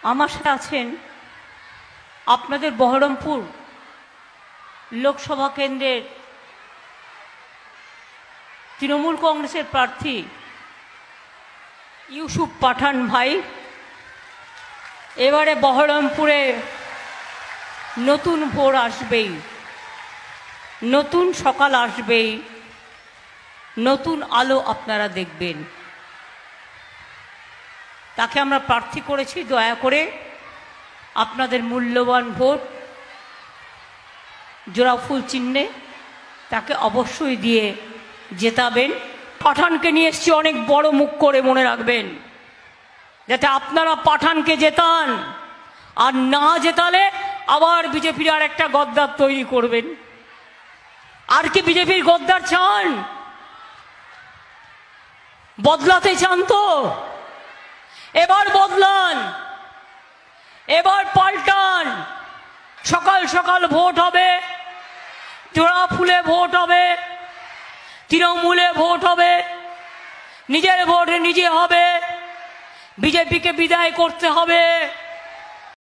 আমার সাথে আছেন আপনাদের বহরমপুর লোকসভা কেন্দ্রের তৃণমূল কংগ্রেসের প্রার্থী ইউসুফ পাঠান ভাই। এবারে বহরমপুরে নতুন ভোর আসবেই, নতুন সকাল আসবেই, নতুন আলো আপনারা দেখবেন। তাকে আমরা প্রার্থী করেছি, দয়া করে আপনাদের মূল্যবান ভোট জোড়া ফুল চিহ্নে তাকে অবশ্যই দিয়ে জেতাবেন। পাঠানকে নিয়ে এসছি অনেক বড় মুখ করে, মনে রাখবেন, যাতে আপনারা পাঠানকে জেতান। আর না জেতালে আবার বিজেপির আর একটা গদ্দার তৈরি করবেন। আর কি বিজেপির গদ্দার চান? বদলাতে চান তো? এবার বদলান, এবার পাল্টান। সকাল সকাল ভোট হবে, জোড়া ফুলে ভোট হবে, তৃণমূলে ভোট হবে, নিজের ভোটে নিজে হবে। বিজেপিকে বিদায় করতে হবে।